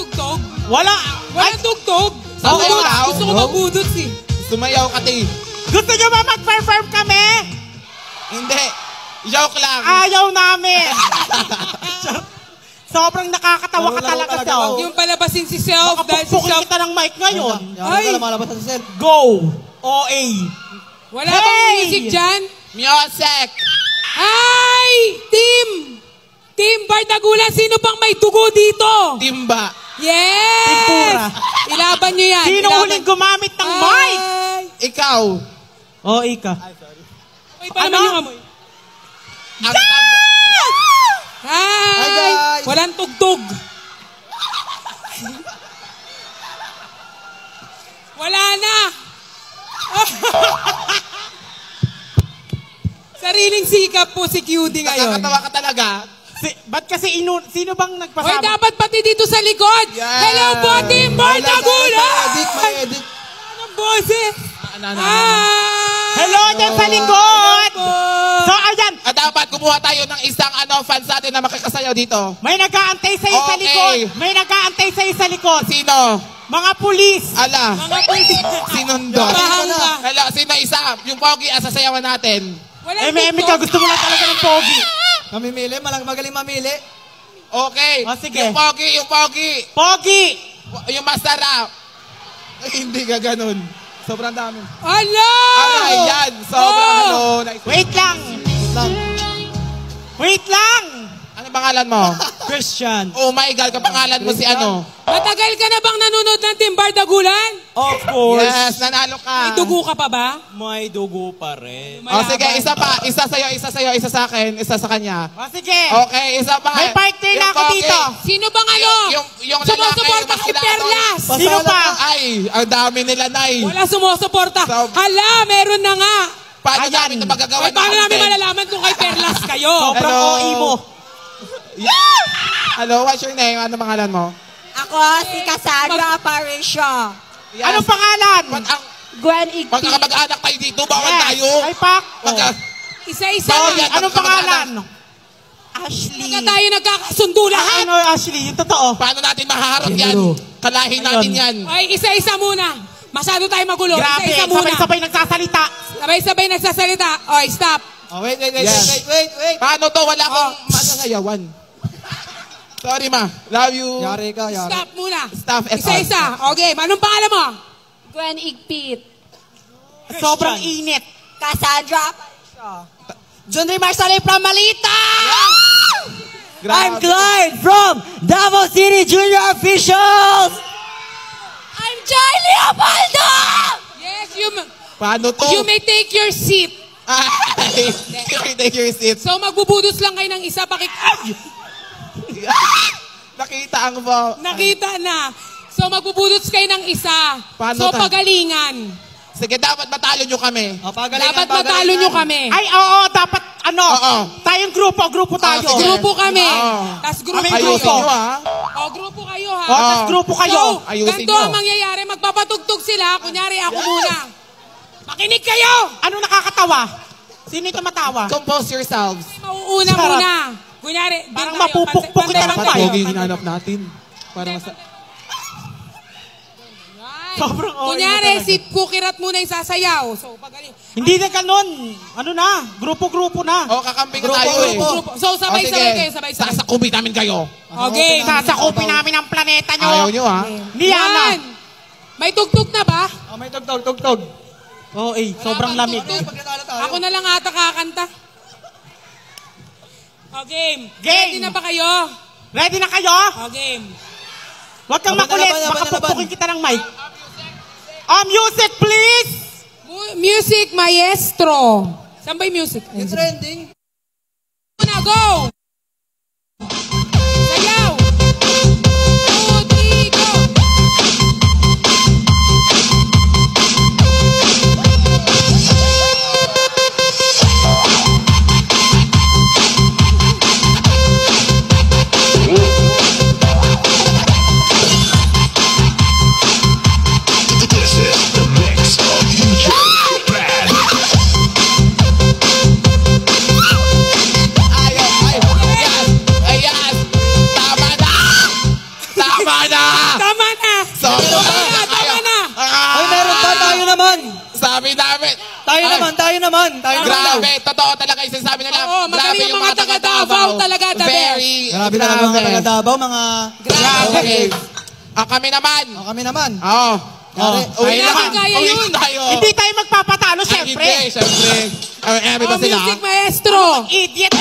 tugtog? Walang tugtog. Gusto ko mabudot eh. Sumayaw ka, te. Gusto nyo ba mag-perform kami? Hindi. Joke lang. Ayaw namin. Sobrang nakakatawa ka talaga, Self. Yung palabasin si Self. Makapukpukin kita ng mic ngayon. Ay! Malabasan si Self. Go! OA. Wala bang music dyan? Music! Ay! Team Bardagulan, sino pang may dugo dito? Timba. Yes! Timpura. Ilaban nyo yan. Sino huling gumamit ng mic? Ikaw. OA ka. Ay, pa naman yung amoy. Hi! Walang tugtog. Wala na. Sariling sikap po si QD ngayon. Nakakatawa ka talaga. Ba't kasi sino bang nagpasama? Hoy, dapat pati dito sa likod. Yes. Hello po, Team Bardagulan! Edit. Anong boses? Hello dyan sa likod! So, ayan. Dapat kumuha tayo ng isang fans natin na makakasayaw dito. May nag-aantay sa'yo sa likod. May nag-aantay sa'yo sa likod. Sino? Mga pulis. Ala. Mga pulis. Sinundo. Hello, sino isa? Yung pogi, sasayawan natin. Eme ka, gusto mo lang talaga ng pogi. Mamimili, magaling mamili. Okay. O, sige. Yung pogi. Pogi! Yung masarap. Ay, hindi ka ganun. Sobrang dami. Hello! Aray, yan. Sobrang Nice. Wait lang. Wait lang! Ano pangalan mo? Christian. Oh my God, kapangalan mo si ano? Matagal ka na bang nanonood ng Team Bardagulan? Of course. Yes, nanalo ka. May dugo ka pa ba? May dugo pa rin. Oh, sige, isa pa. Isa sa'yo, isa sa akin, isa sa kanya. O, sige. Okay, isa pa. May partner na ako dito. Sino bang ano? Yung sumusuporta kay Perlas. Sino pa? Ay, ang dami nila, Nay. Wala sumusuporta. Hala, meron na nga. Paano namin ito magagawa Ay, paano namin malalaman kung kay Perlas kayo? Sobrang OE mo. Hello, what's your name? Ano pangalan mo? Ako, si Cassandra Aparicio. Yes. Anong pangalan? Gwen Igpi. Magkakamag-anak tayo dito, bawal tayo. Ay, Pak. Isa-isa Sorry, na. Anong pangalan? Ashley. Pagka tayo nagkakasundo lahat. Ano, Ashley? Yung totoo. Paano natin mahaharap yan? Kalahin natin yan. Ay, isa-isa muna. Masyado tayo magulo. Grabe, Isa-isa muna. sabay-sabay nagsasalita. Sabay-sabay nagsasalita. Oy, stop. Oh, wait. Yes. Wait. Paano to? Wala akong masasayawan. Sorry, ma. Love you. Yari ka. Stop muna. Stop. Isa-isa. Okay, anong pangalan mo? Gwen Igpit. Sobrang init. Cassandra Aparicio. John Ray Marsali from Malita! I'm Clyde from Davao City Junior Officials! I'm Joy Leopoldo! Yes, Paano to? you may take your seat. Ay, take your seat. So, magbubudos lang kayo ng isa. Nakita ang mo. Nakita na. So, magbubudos kayo ng isa. Paano So, ta? pagalingan. Sige, dapat matalo nyo kami. Dapat matalo nyo kami. Ay, oo, dapat, Oo. tayong grupo tayo. sige. Grupo kami. Oo. Tas grupo Kami kayo. Ayusin nyo, ha? Grupo kayo, ha? Tas grupo kayo. So, Ayusin ganito nyo. ang mangyayari. Magpapatugtog sila. Kunyari, ako muna. Makinig kayo! Ano nakakatawa? Sino yung tumatawa? Compose yourselves. Mauuna Sarap. muna. Kunyari, Parang doon tayo. mapupukpuk kita ng Pantay, tayo. pantay. hinanap natin. Para masa... Kunyari, Sobrang talaga. si Kukirat muna yung sasayaw. So, pagaling. Hindi na ganun. Ano na? Grupo-grupo na. O, kakamping tayo eh. Grupo. So, sabay-sabay kayo, sabay-sabay. Sasakubit namin kayo. Okay. Sasakupin namin ang planeta nyo. Ayaw nyo, ha? Liana. Yan. May tugtog na ba? May tugtog. Oo, sobrang Wala lamig. bang tugtog? Ako na lang ata kakanta. Game. Game. Ready na ba kayo? Ready na kayo? Game. Huwag kang Laban, makulit. laban, Makapukpukin kita ng mic. Music, please! Music maestro. Saan ba yung music? It's trending. Una, go! Sayaw! 2, 3, go! This is the mix of DJ Brad. Ayaw. na! Tama na! Sobra na! Tama na! Ay, meron pa, tayo naman. Sabi namin. Tayo naman. Grabe, totoo talaga yung sinasabi nila. Oo, magaling ang mga taga-Davao talaga, the best. Very, Grabe na naman mga taga Davao, mga... Grabe. Kami naman. O, kami naman. Oo. Uwi naman. Uwi tayo. Hindi tayo magpapatalo, syempre. Hindi, syempre. Eme ba sila? Music maestro. Idiot.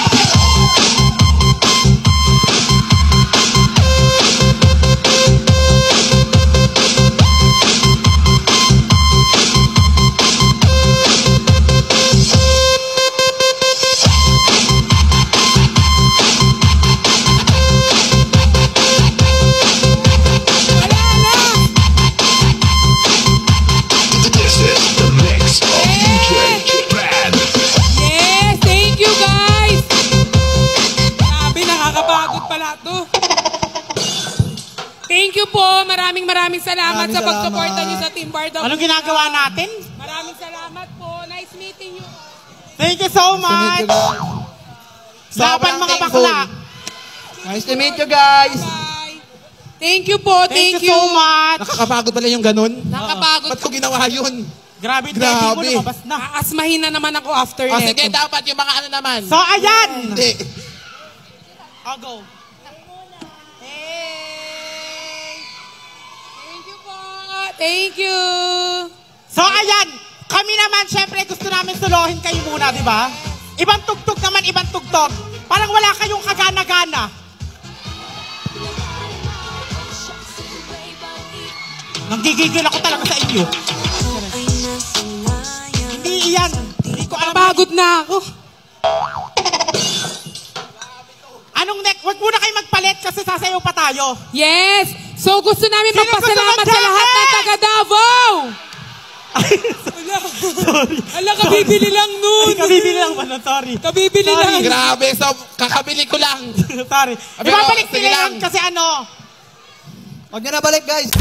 This is the mix of DJ Brad. Yes, thank you guys. Grabe, nakakapagod pala to. Thank you po. Maraming salamat Maraming sa pagsuporta salamat. niyo sa Team Bardo. Anong ginagawa natin? Maraming salamat po. Nice meeting you. Thank you so much. Laban mga bakla. Nice to meet you guys. Bye. Thank you po. Thank you so much. Nakakapagod pala yung ganun. Nakapagod. Ba't ko ginawa yun? Grabe, Grabe. Grabe. Ko lumabas na. Aasmahin na naman ako after O neto. sige, dapat yung mga ano naman. So, ayan. Hindi. I'll go. Thank you po. Thank you. So, ayan. Kami naman, syempre, gusto namin suluhin kayo muna, di ba? Ibang tugtog naman, ibang tugtog. Parang wala kayong kagana-gana. Nanggigigil ako talaga sa inyo. Hindi iyan. Hindi ko alam. Pagod na ako. Anong next? Huwag muna kayo magpalit kasi sasayaw pa tayo. Yes. So gusto namin Sino magpasalamat gusto sa lahat ng mag-jacket? taga Davao. Ala, kabibili lang nun. Ay, kabibili lang ba? Sorry. Kabibili Sorry. lang. Grabe, so kakabili ko lang. Sorry. Pero, Ibabalik sige nila lang. yan kasi ano. Huwag nyo na balik, guys.